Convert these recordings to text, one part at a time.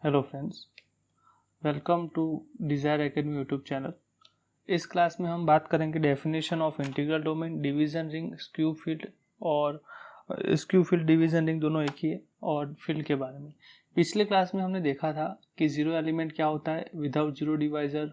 Hello friends, welcome to Desire Academy YouTube channel. इस class में हम बात करेंगे definition of integral domain, division ring, skew field और स्क्यू फील्ड डिवीजन रिंग दोनों एक ही है और फील्ड के बारे में। पिछले क्लास में हमने देखा था कि जीरो एलिमेंट क्या होता है without zero divisor,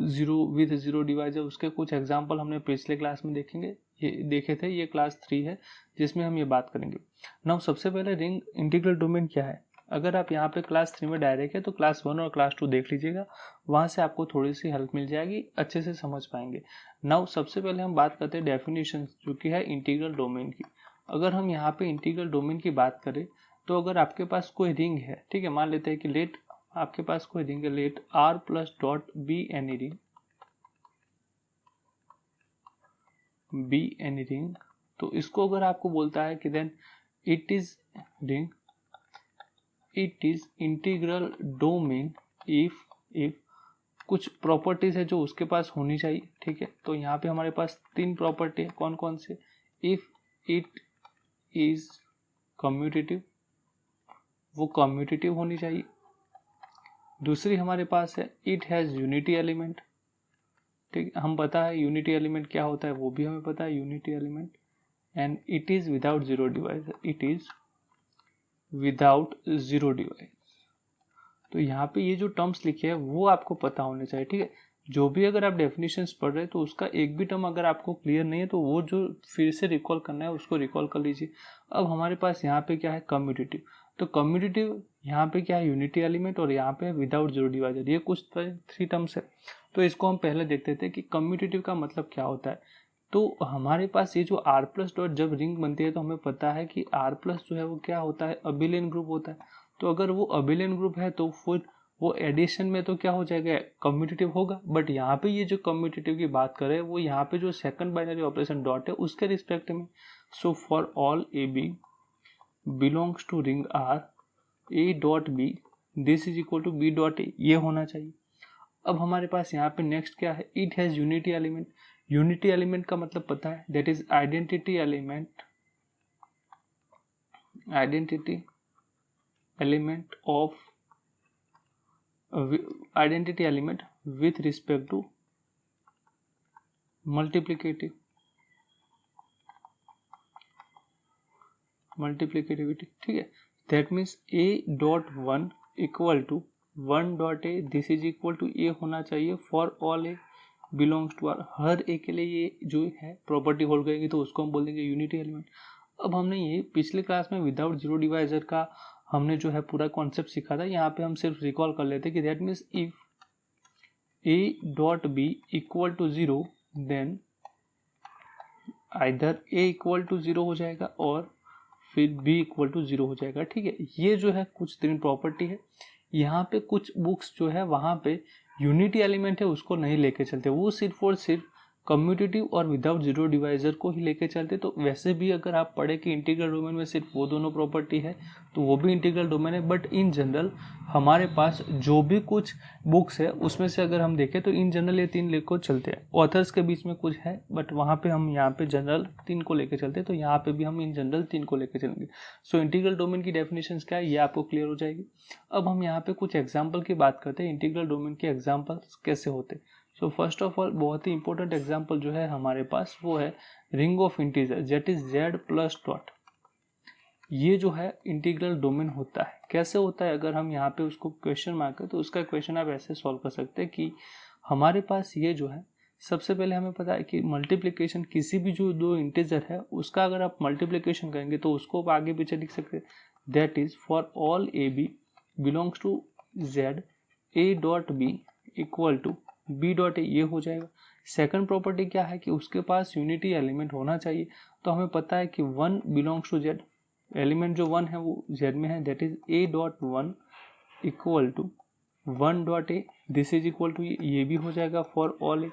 zero with zero divisor. उसके कुछ एग्जाम्पल हमने पिछले क्लास में ये देखे थे। ये क्लास 3 है जिसमें हम ये बात करेंगे। नाउ सबसे पहले रिंग इंटीग्रल डोमेन क्या है। अगर आप यहाँ पे क्लास 3 में डायरेक्ट है तो क्लास 1 और क्लास 2 देख लीजिएगा, वहाँ से आपको थोड़ी सी हेल्प मिल जाएगी, अच्छे से समझ पाएंगे। नाउ सबसे पहले हम बात करते हैं डेफिनेशन जो कि है इंटीग्रल डोमेन की। अगर हम यहाँ पे इंटीग्रल डोमेन की बात करें तो अगर आपके पास कोई रिंग है, ठीक है, मान लेते हैं कि लेट आपके पास कोई रिंग है, let R plus dot be any ring, तो इसको अगर आपको बोलता है कि then it is ring, it is integral domain if कुछ प्रॉपर्टीज है जो उसके पास होनी चाहिए, ठीक है। तो यहाँ पे हमारे पास 3 प्रॉपर्टी है, कौन कौन से। इफ इट इज कम्यूटेटिव, वो कम्यूटेटिव होनी चाहिए। दूसरी हमारे पास है इट हैज यूनिटी एलिमेंट, ठीक है, हम पता है यूनिटी एलिमेंट क्या होता है, वो भी हमें पता है unity element. And it is without zero divisor, it is without zero divisor. तो यहाँ पे ये जो टर्म्स लिखे हैं वो आपको पता होने चाहिए, ठीक है। जो भी अगर आप डेफिनेशंस पढ़ रहे हैं तो उसका एक भी टर्म अगर आपको क्लियर नहीं है तो वो जो फिर से रिकॉल करना है उसको रिकॉल कर लीजिए। अब हमारे पास यहाँ पे क्या है, कम्यूटेटिव। तो कम्यूटेटिव यहाँ पे क्या है, यूनिटी एलिमेंट, और यहाँ पे विदाउट जीरो डिवाइजर। ये कुछ 3 टर्म्स है। तो इसको हम पहले देखते थे कि कम्यूटेटिव का मतलब क्या होता है। तो हमारे पास ये जो आर प्लस डॉट जब रिंग बनती है तो हमें पता है कि आर प्लस जो है वो क्या होता है, अबिलियन ग्रुप होता है। तो अगर वो अबिलियन ग्रुप है तो फिर वो एडिशन में तो क्या हो जाएगा, कम्यूटेटिव होगा। बट यहाँ पे ये जो कम्यूटेटिव की बात करें वो यहाँ पे जो सेकंड बाइनरी ऑपरेशन डॉट है उसके रिस्पेक्ट में। So for all A B belongs to ring R, A dot B this is equal to B dot A, ये होना चाहिए। अब हमारे पास यहाँ पे नेक्स्ट क्या है, it has unity element. Unity element का मतलब पता है, that is identity element, identity element of identity element with respect to multiplicativity, ठीक है। That means a dot 1 equal to 1 dot A, this is equal to A होना चाहिए for all A belongs to R. हर A के लिए ये जो है प्रॉपर्टी होल्ड करेगी तो उसको हम बोल देंगे यूनिटी एलिमेंट। अब हमने ये पिछले क्लास में विदाउट जीरो डिवाइजर का हमने जो है पूरा कॉन्सेप्ट सीखा था। यहाँ पे हम सिर्फ रिकॉल कर लेते कि that means if a dot B equal to zero then either a equal to zero हो जाएगा और फिर b इक्वल टू जीरो हो जाएगा, ठीक है। ये जो है कुछ 3 प्रॉपर्टी है। यहाँ पे कुछ बुक्स जो है वहाँ पे यूनिटी एलिमेंट है उसको नहीं लेके चलते, वो सिर्फ और सिर्फ कम्यूटेटिव और विदाउट जीरो डिवाइजर को ही लेके चलते। तो वैसे भी अगर आप पढ़े कि इंटीग्रल डोमेन में सिर्फ वो दोनों प्रॉपर्टी है तो वो भी इंटीग्रल डोमेन है। बट इन जनरल हमारे पास जो भी कुछ बुक्स है उसमें से अगर हम देखें तो इन जनरल ये 3 लेकर चलते हैं। ऑथर्स के बीच में कुछ है बट वहाँ पे हम यहाँ पे जनरल 3 को लेकर चलते हैं, तो यहाँ पे भी हम इन जनरल 3 को लेकर चलेंगे। सो इंटीग्रल डोमेन की डेफिनेशन क्या है ये आपको क्लियर हो जाएगी। अब हम यहाँ पे कुछ एग्जाम्पल की बात करते हैं, इंटीग्रल डोमेन के एग्जाम्पल्स कैसे होते हैं। सो फर्स्ट ऑफ ऑल बहुत ही इंपॉर्टेंट एग्जांपल जो है हमारे पास वो है ring of integer, that is z plus dot. ये जो है इंटीग्रल डोमेन होता है। कैसे होता है, अगर हम यहाँ पे उसको क्वेश्चन मार्क करें तो उसका क्वेश्चन आप ऐसे सॉल्व कर सकते हैं कि हमारे पास ये जो है, सबसे पहले हमें पता है कि मल्टीप्लिकेशन किसी भी जो 2 इंटीजर है उसका अगर आप मल्टीप्लिकेशन करेंगे तो उसको आप आगे पीछे लिख सकते हैं। That is for all A B belongs to z, a dot B equal to B dot A, ये हो जाएगा। सेकंड प्रॉपर्टी क्या है कि उसके पास यूनिटी एलिमेंट होना चाहिए। तो हमें पता है कि 1 बिलोंग्स टू z, एलिमेंट जो 1 है वो z में है, that is a dot 1 equal to 1 dot A, this is equal to ये भी हो जाएगा फॉर ऑल ए।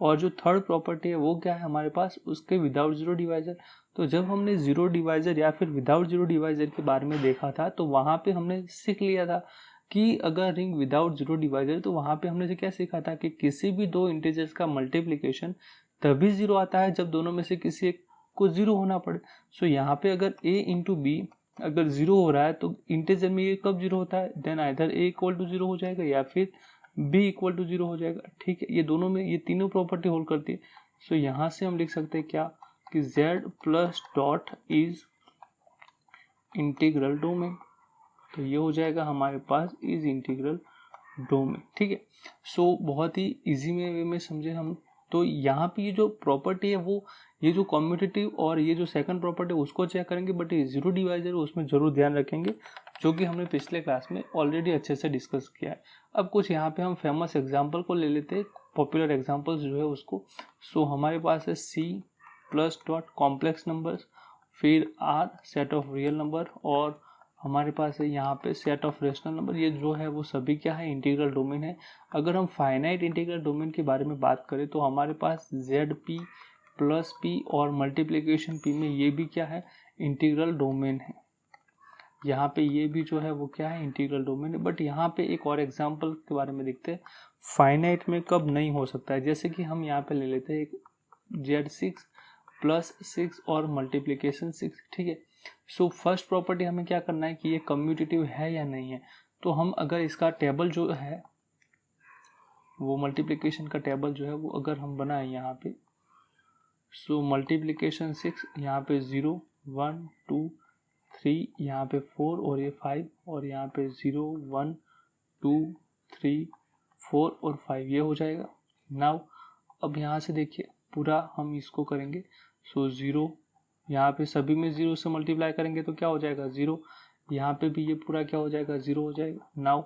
और जो थर्ड प्रॉपर्टी है वो क्या है हमारे पास, उसके विदाउट जीरो डिवाइजर। तो जब हमने जीरो डिवाइजर या फिर विदाउट जीरो डिवाइजर के बारे में देखा था तो वहाँ पे हमने सीख लिया था कि अगर रिंग विदाउट जीरो डिवाइजर, तो वहाँ पे हमने क्या सीखा था कि किसी भी 2 इंटीजर्स का मल्टीप्लिकेशन तभी जीरो आता है जब दोनों में से किसी एक को जीरो होना पड़े। सो यहाँ पे अगर a इंटू बी अगर 0 हो रहा है तो इंटीजर में ये कब 0 होता है, then either a equal to 0 हो जाएगा या फिर b इक्वल टू 0 हो जाएगा। ठीक है, ये दोनों में ये तीनों प्रॉपर्टी होल्ड करती है। सो यहाँ से हम लिख सकते हैं क्या कि z plus dot is integral domain. तो ये हो जाएगा हमारे पास इज इंटीग्रल डोमेन। ठीक है, सो बहुत ही इजी वे में समझे हम। तो यहाँ पे ये जो प्रॉपर्टी है वो ये जो कम्यूटेटिव और ये जो सेकंड प्रॉपर्टी है उसको चेक करेंगे, बट ये जीरो डिवाइजर है उसमें जरूर ध्यान रखेंगे, जो कि हमने पिछले क्लास में ऑलरेडी अच्छे से डिस्कस किया है। अब कुछ यहाँ पे हम फेमस एग्जाम्पल को ले लेते हैं, पॉपुलर एग्जाम्पल्स जो है उसको। सो हमारे पास है c plus dot complex numbers, फिर r set of real number, और हमारे पास है यहाँ पे सेट ऑफ रेशनल नंबर। ये जो है वो सभी क्या है, इंटीग्रल डोमेन है। अगर हम फाइनाइट इंटीग्रल डोमेन के बारे में बात करें तो हमारे पास जेड पी प्लस पी और मल्टीप्लिकेशन पी में ये भी क्या है, इंटीग्रल डोमेन है। यहाँ पे ये भी जो है वो क्या है, इंटीग्रल डोमेन है। बट यहाँ पे एक और एग्जांपल के बारे में देखते हैं, फाइनाइट में कब नहीं हो सकता है। जैसे कि हम यहाँ पे ले लेते हैं एक Z6 प्लस 6 और मल्टीप्लिकेशन 6। ठीक है, सो फर्स्ट प्रॉपर्टी हमें क्या करना है कि ये कम्यूटेटिव है या नहीं है। तो हम अगर इसका टेबल जो है वो मल्टीप्लिकेशन का टेबल जो है वो अगर हम बनाए यहाँ पे, सो मल्टीप्लिकेशन 6 यहाँ पे 0 1 2 3, यहाँ पे 4 और ये 5, और यहाँ पे 0 1 2 3 4 और 5 ये हो जाएगा। नाउ अब यहाँ से देखिए पूरा हम इसको करेंगे। सो 0 यहाँ पे सभी में 0 से मल्टीप्लाई करेंगे तो क्या हो जाएगा 0, यहाँ पे भी ये पूरा क्या हो जाएगा 0 हो जाएगा। नाउ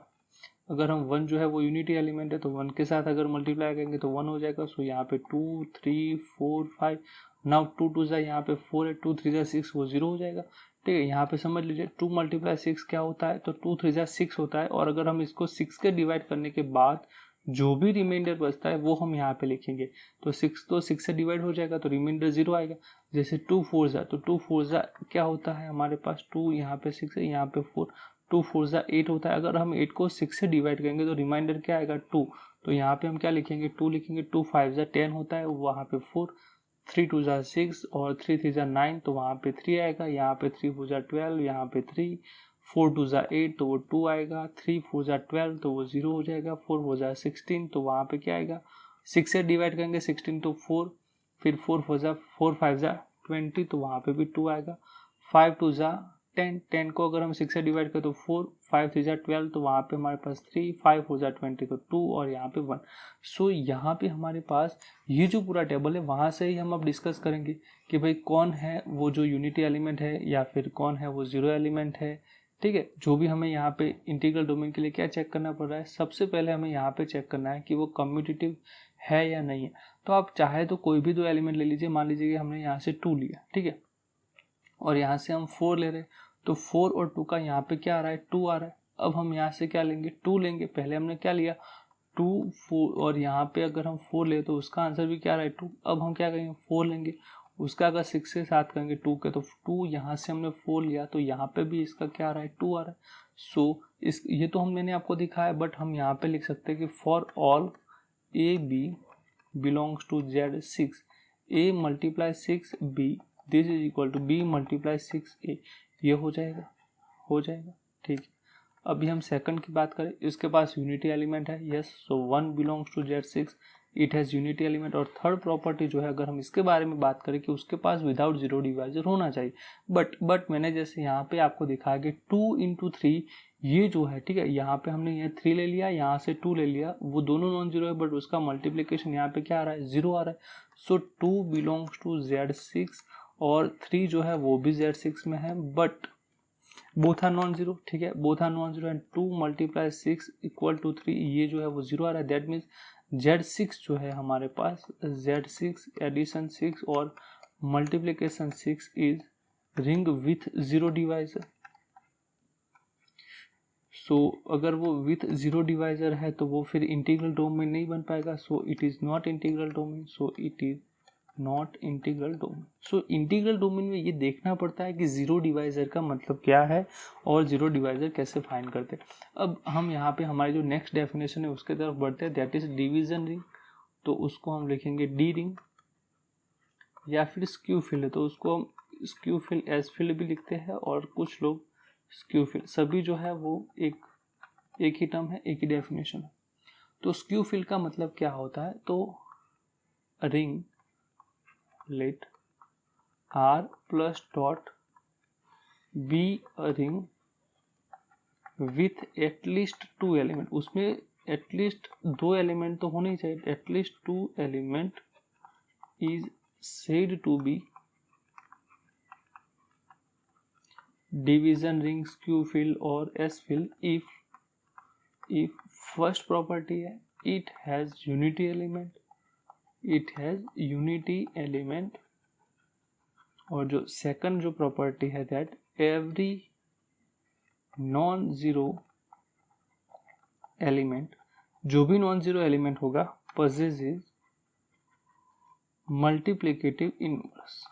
अगर हम 1 जो है वो यूनिटी एलिमेंट है तो 1 के साथ अगर मल्टीप्लाई करेंगे तो 1 हो जाएगा। सो यहाँ पे 2 3 4 5, नाउ 2 2 जा यहाँ पे 4 है, 2 3 जा 6 वो 0 हो जाएगा। ठीक है, यहाँ पे समझ लीजिए 2 मल्टीप्लाई 6 क्या होता है, तो 2 3 जा 6 होता है। और अगर हम इसको 6 के डिवाइड करने के बाद जो भी रिमाइंडर बचता है वो हम यहाँ पे लिखेंगे। तो 6 से डिवाइड हो जाएगा तो रिमाइंडर 0 आएगा। जैसे 2 4 जा, तो 2 4 जा क्या होता है हमारे पास 2, यहाँ पे 6 है, यहाँ पे 4, 2 4 जा 8 होता है। अगर हम 8 को 6 से डिवाइड करेंगे तो रिमाइंडर क्या आएगा 2, तो यहाँ पे हम क्या लिखेंगे 2 लिखेंगे। 2 5 जा 10 होता है, वहाँ पे 4, 3 2 जा 6 और 3 3 जा 9, तो वहाँ पे 3 आएगा। यहाँ पे 3 4 जा 12, यहाँ पे 3, 4 2 जा 8 तो वो 2 आएगा। 3 4 जा 12 तो वो 0 हो जाएगा। 4 4 जा 16 तो वहाँ पे क्या आएगा, 6 से डिवाइड करेंगे 16 तो 4, फिर 4 5 जा 20 तो वहाँ पे भी 2 आएगा। 5 2 जा 10, 10 को अगर हम 6 से डिवाइड करें तो 4, 5 3 जा 12 तो वहाँ पे हमारे पास 3, 5 4 जा 20 तो 2 और यहाँ पे 1। सो यहाँ पे हमारे पास ये जो पूरा टेबल है वहाँ से ही हम अब डिस्कस करेंगे कि भाई कौन है वो जो यूनिटी एलिमेंट है या फिर कौन है वो जीरो एलिमेंट है। ठीक है, जो भी हमें यहाँ पे इंटीग्रल डोमेन के लिए क्या चेक करना पड़ रहा है, सबसे पहले हमें यहाँ पे चेक करना है कि वो कम्यूटेटिव है या नहीं है। तो आप चाहे तो कोई भी दो एलिमेंट ले लीजिए, मान लीजिए कि हमने यहाँ से 2 लिया, ठीक है, और यहाँ से हम 4 ले रहे हैं, तो 4 और 2 का यहाँ पे क्या आ रहा है 2 आ रहा है। अब हम यहाँ से क्या लेंगे 2 लेंगे, पहले हमने क्या लिया 2 4, और यहाँ पे अगर हम 4 ले तो उसका आंसर भी क्या आ रहा है 2। अब हम क्या करेंगे 4 लेंगे, उसका अगर 6 से साथ करेंगे 2 के, तो 2 यहाँ से हमने 4 लिया तो यहाँ पे भी इसका क्या आ रहा है 2 आ रहा है। सो इस ये तो मैंने आपको दिखाया, बट हम यहाँ पे लिख सकते हैं कि for all A B belongs to Z6 a multiply 6b this is equal to b multiply 6a, ये हो जाएगा। ठीक है, अभी हम सेकंड की बात करें, इसके पास यूनिटी एलिमेंट है, yes, so 1 belongs to Z6 it has unity element. और थर्ड प्रॉपर्टी जो है अगर हम इसके बारे में बात करें कि उसके पास विदाउट जीरो डिवाइजर होना चाहिए, बट मैंने जैसे यहाँ पे आपको दिखाया कि 2 इंटू 3 ये जो है, ठीक है, यहाँ पे हमने ये 3 ले लिया, यहाँ से 2 ले लिया, वो दोनों नॉन जीरो है, बट उसका मल्टीप्लीकेशन यहाँ पे क्या आ रहा है 0 आ रहा है। सो 2 बिलोंग्स टू Z6 और 3 जो है वो भी Z6 में है, but both are non zero. ठीक है, both are non zero and 2 multiply 6 equal to 3 ये जो है वो 0 आ रहा है। दैट मीन्स Z6 जो है हमारे पास, Z6 एडिशन 6 और multiplication 6 is ring with zero divisor. So अगर वो विथ जीरो डिवाइजर है तो वो फिर इंटीग्रल डोमेन नहीं बन पाएगा। So it is not integral domain, so it is not integral domain. So integral domain में ये देखना पड़ता है कि जीरो डिवाइजर का मतलब क्या है और जीरो डिवाइजर कैसे फाइंड करते हैं। अब हम यहाँ पे हमारी जो नेक्स्ट डेफिनेशन है उसके तरफ बढ़ते हैं, दैट इज डिवीजन रिंग। तो उसको हम लिखेंगे डी रिंग, या फिर स्क्यू फील्ड है तो उसको हम स्क्यू फील्ड एस फील्ड भी लिखते हैं, और कुछ लोग स्क्यू फिल, सभी जो है वो एक ही टर्म है, एक ही डेफिनेशन है। तो स्क्यू फिल का मतलब क्या होता है, तो ring let R plus dot B a ring with at least 2 element, उसमें एटलीस्ट 2 एलिमेंट तो होने ही चाहिए, at least 2 element is said to be division ring, skew fill और S fill if first property है it has unity element, और जो second जो property है that every non zero element, जो भी नॉन जीरो एलिमेंट होगा possesses मल्टीप्लिकेटिव इनवर्स,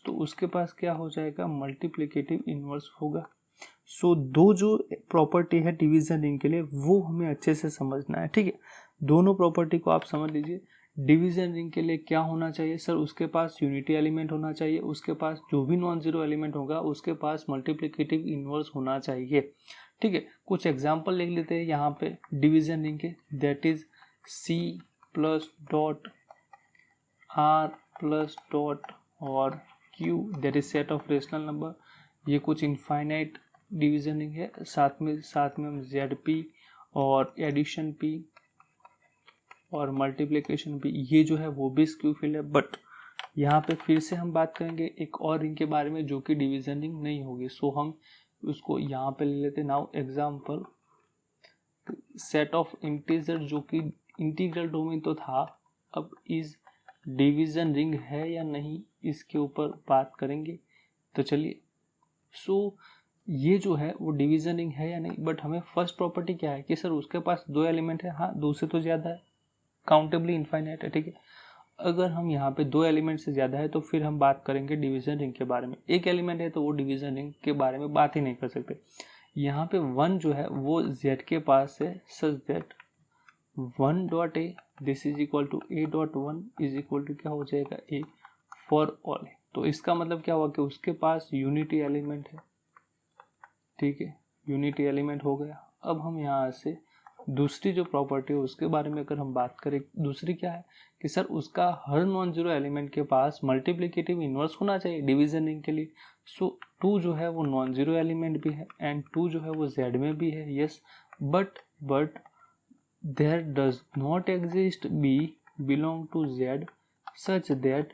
तो उसके पास क्या हो जाएगा, मल्टीप्लिकेटिव इनवर्स होगा। सो दो जो प्रॉपर्टी है डिवीजन रिंग के लिए वो हमें अच्छे से समझना है, ठीक है। दोनों प्रॉपर्टी को आप समझ लीजिए। डिवीजन रिंग के लिए क्या होना चाहिए सर, उसके पास यूनिटी एलिमेंट होना चाहिए, उसके पास जो भी नॉन जीरो एलिमेंट होगा उसके पास मल्टीप्लिकेटिव इनवर्स होना चाहिए, ठीक है। कुछ एग्जांपल लिख लेते हैं यहाँ पे डिवीजन रिंग के, that is C plus dot R plus dot और Q that is set of rational number. ये कुछ इनफाइनाइट डिवीजन रिंग है। साथ में हम ZP और एडिशन P और मल्टीप्लिकेशन P, ये जो है वो भी स्क्यू फिल है। बट यहाँ पे फिर से हम बात करेंगे एक और रिंग के बारे में जो कि डिवीजन रिंग नहीं होगी, सो हम उसको यहाँ पे ले लेते। Now example, set of integer जो कि इंटीग्रल डोमेन तो था, अब इस डिवीजन रिंग है या नहीं इसके ऊपर बात करेंगे। तो चलिए, सो ये जो है वो डिवीजन रिंग है या नहीं, बट हमें फर्स्ट प्रॉपर्टी क्या है कि सर उसके पास 2 एलिमेंट है, हाँ 2 से तो ज़्यादा है, काउंटेबली इनफाइनाइट है, ठीक है। अगर हम यहाँ पे 2 एलिमेंट से ज़्यादा है तो फिर हम बात करेंगे डिवीजन रिंग के बारे में। एक एलिमेंट है तो वो डिवीजन रिंग के बारे में बात ही नहीं कर सकते। यहाँ पे 1 जो है वो Z के पास है, such that 1 dot A this is equal to A dot 1 is equal to क्या हो जाएगा, ए फॉर ऑल। तो इसका मतलब क्या हुआ कि उसके पास यूनिटी एलिमेंट है, ठीक है, यूनिटी एलिमेंट हो गया। अब हम यहाँ से दूसरी जो प्रॉपर्टी है उसके बारे में अगर हम बात करें, दूसरी क्या है कि सर उसका हर नॉन जीरो एलिमेंट के पास मल्टीप्लिकेटिव इनवर्स होना चाहिए डिवीजन रिंग के लिए। सो 2 जो है वो नॉन जीरो एलिमेंट भी है एंड 2 जो है वो Z में भी है, yes. But there does not exist B belong to Z such that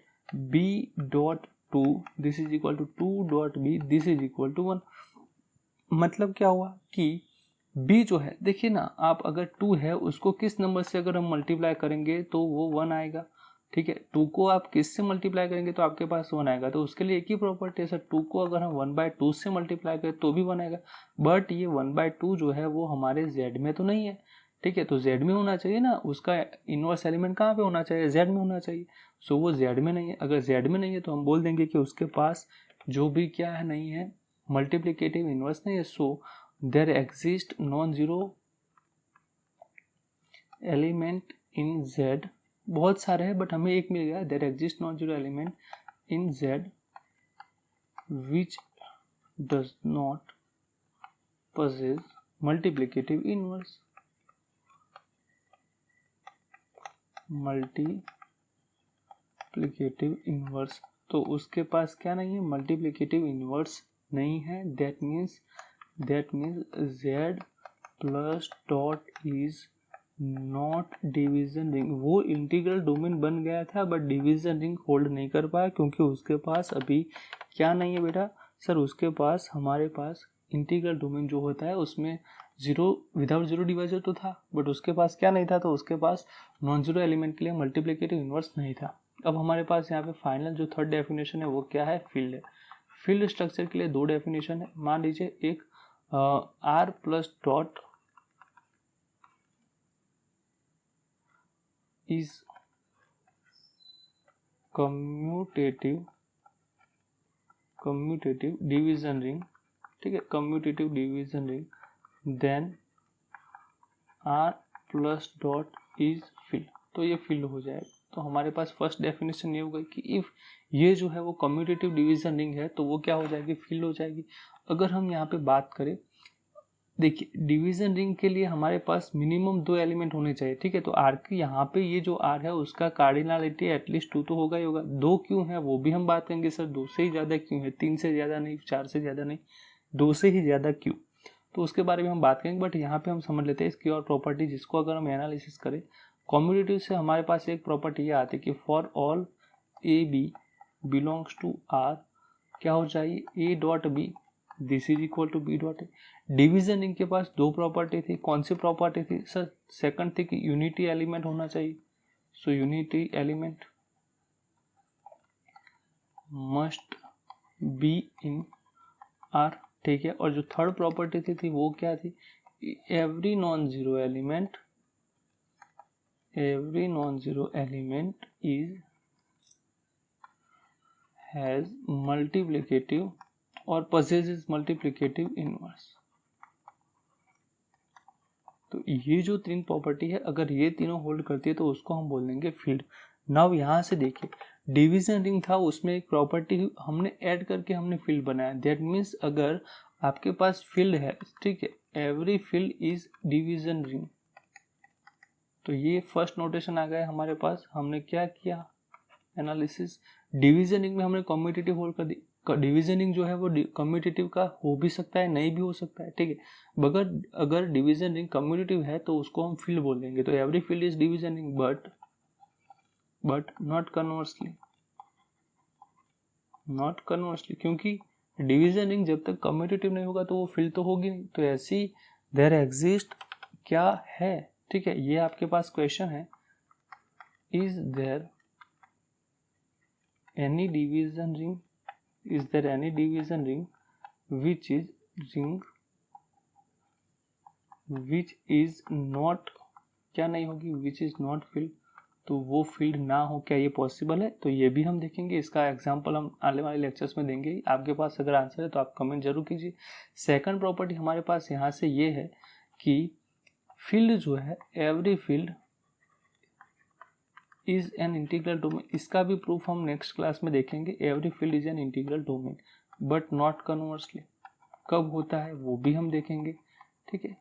B dot 2 this is equal to 2 dot B this is equal to 1। मतलब क्या हुआ कि B जो है, देखिए ना आप, अगर 2 है उसको किस नंबर से अगर हम मल्टीप्लाई करेंगे तो वो 1 आएगा, ठीक है। 2 को आप किस से मल्टीप्लाई करेंगे तो आपके पास 1 आएगा। तो उसके लिए एक ही प्रॉपर्टी है सर, 2 को अगर हम 1/2 से मल्टीप्लाई करें तो भी 1 आएगा। बट ये 1/2 जो है वो हमारे Z में तो नहीं है, ठीक है। तो Z में होना चाहिए ना, उसका इनवर्स एलिमेंट कहाँ पे होना चाहिए, Z में होना चाहिए। सो वो Z में नहीं है। अगर Z में नहीं है तो हम बोल देंगे कि उसके पास जो भी क्या है नहीं है, मल्टीप्लिकेटिव इनवर्स नहीं है। So there exist non zero element in Z, बहुत सारे हैं बट हमें एक मिल गया, there exist non zero element in Z which does not possess multiplicative inverse, multiplicative inverse. तो उसके पास क्या नहीं है, मल्टीप्लिकेटिव इनवर्स नहीं है। That means Z plus dot is not division ring. वो इंटीग्रल डोमेन बन गया था बट डिवीजन रिंग होल्ड नहीं कर पाया क्योंकि उसके पास अभी क्या नहीं है बेटा, सर उसके पास, हमारे पास इंटीग्रल डोमेन जो होता है उसमें जीरो विदाउट जीरो डिवाइजर तो था बट उसके पास क्या नहीं था, तो उसके पास नॉन जीरो एलिमेंट के लिए मल्टीप्लिकेटिव इनवर्स नहीं था। अब हमारे पास यहाँ पे फाइनल जो थर्ड डेफिनेशन है वो क्या है, फील्ड है। फील्ड स्ट्रक्चर के लिए 2 डेफिनेशन है। मान लीजिए एक R plus dot is commutative division ring, ठीक है, commutative division ring, then R plus dot is field. तो ये फील्ड हो जाएगा। तो हमारे पास फर्स्ट डेफिनेशन ये होगा कि इफ़ ये जो है वो कम्यूटेटिव डिवीजन रिंग है तो वो क्या हो जाएगी, फील्ड हो जाएगी। अगर हम यहाँ पे बात करें, देखिए डिवीजन रिंग के लिए हमारे पास मिनिमम 2 एलिमेंट होने चाहिए, ठीक है। तो आर की यहाँ पे ये जो आर है उसका कार्डिनलिटी एटलीस्ट 2 तो होगा ही होगा। 2 क्यों है वो भी हम बात करेंगे, सर 2 से ही ज़्यादा क्यों है, 3 से ज़्यादा नहीं, 4 से ज़्यादा नहीं, 2 से ही ज़्यादा क्यों, तो उसके बारे में हम बात करेंगे। बट यहाँ पे हम समझ लेते हैं इसकी और प्रॉपर्टी, जिसको अगर हम एनालिसिस करें कम्यूटेटिव से हमारे पास एक प्रॉपर्टी ये आती है कि for all A B belongs to R क्या हो जाए, A dot B this is equal to B dot A. Division ring के पास 2 प्रॉपर्टी थी, कौन सी प्रॉपर्टी थी सर, सेकंड थी कि यूनिटी एलिमेंट होना चाहिए, so unity element must be in R, ठीक है। और जो थर्ड प्रॉपर्टी थी वो क्या थी, every non zero element is has multiplicative और possesses multiplicative inverse। तो ये जो 3 प्रॉपर्टी है, अगर ये तीनों होल्ड करती है तो उसको हम बोल देंगे फील्ड। नाउ यहाँ से देखिए डिवीजन रिंग था, उसमें एक प्रॉपर्टी हमने ऐड करके हमने फील्ड बनाया। दैट मीन्स अगर आपके पास फील्ड है, ठीक है, every field is division ring. तो ये फर्स्ट नोटेशन आ गया हमारे पास। हमने क्या किया, एनालिसिस। डिवीजन रिंग में हमने कम्यूटेटिव होल्ड कर दी। डिवीजन रिंग जो है वो कम्यूटेटिव का हो भी सकता है, नहीं भी हो सकता है, ठीक है। मगर अगर डिवीजन रिंग कम्यूटेटिव है तो उसको हम फील्ड बोल देंगे। तो every field is division ring but not conversely, क्योंकि डिवीजन रिंग जब तक कम्यूटेटिव नहीं होगा तो वो फील्ड तो होगी नहीं। तो ऐसी देयर एग्जिस्ट क्या है, ठीक है, ये आपके पास क्वेश्चन है, is there any division ring, is there any division ring which is not क्या नहीं होगी, which is not filled, तो वो फील्ड ना हो, क्या ये पॉसिबल है, तो ये भी हम देखेंगे। इसका एग्जांपल हम आने वाले लेक्चर्स में देंगे। आपके पास अगर आंसर है तो आप कमेंट जरूर कीजिए। सेकंड प्रॉपर्टी हमारे पास यहाँ से ये है कि फील्ड जो है, every field is an integral domain. इसका भी प्रूफ हम नेक्स्ट क्लास में देखेंगे। Every field is an integral domain but not conversely, कब होता है वो भी हम देखेंगे, ठीक है।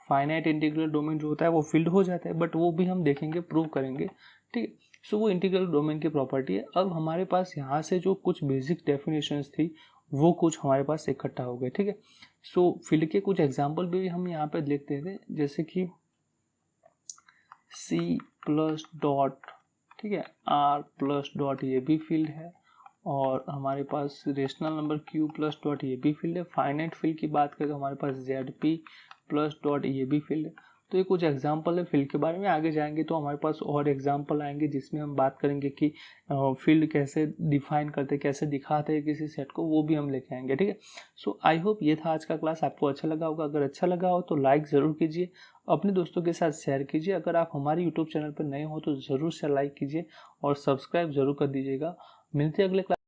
फाइनाइट इंटीग्रल डोमेन जो होता है वो फील्ड हो जाता है, बट वो भी हम देखेंगे, प्रूव करेंगे, ठीक है। सो वो इंटीग्रल डोमेन की प्रॉपर्टी है। अब हमारे पास यहाँ से जो कुछ बेसिक डेफिनेशंस थी वो कुछ हमारे पास इकट्ठा हो गए, ठीक है। सो फील्ड के कुछ एग्जाम्पल भी हम यहाँ पे देखते थे, जैसे कि C प्लस डॉट, ठीक है, R प्लस डॉट, ये भी फील्ड है। और हमारे पास rational number Q plus dot, ये भी फील्ड है। फाइनाइट फील्ड की बात करें तो हमारे पास ZP प्लस डॉट, ये भी फील्ड है। तो ये कुछ एग्जांपल है फील्ड के बारे में। आगे जाएंगे तो हमारे पास और एग्जांपल आएंगे जिसमें हम बात करेंगे कि फील्ड कैसे डिफाइन करते, कैसे दिखाते हैं किसी सेट को, वो भी हम लेके आएंगे, ठीक है। सो आई होप ये था आज का क्लास, आपको अच्छा लगा होगा। अगर अच्छा लगा हो तो लाइक ज़रूर कीजिए, अपने दोस्तों के साथ शेयर कीजिए। अगर आप हमारे यूट्यूब चैनल पर नए हो तो ज़रूर से लाइक कीजिए और सब्सक्राइब ज़रूर कर दीजिएगा। मिलते हैं अगले क्लास।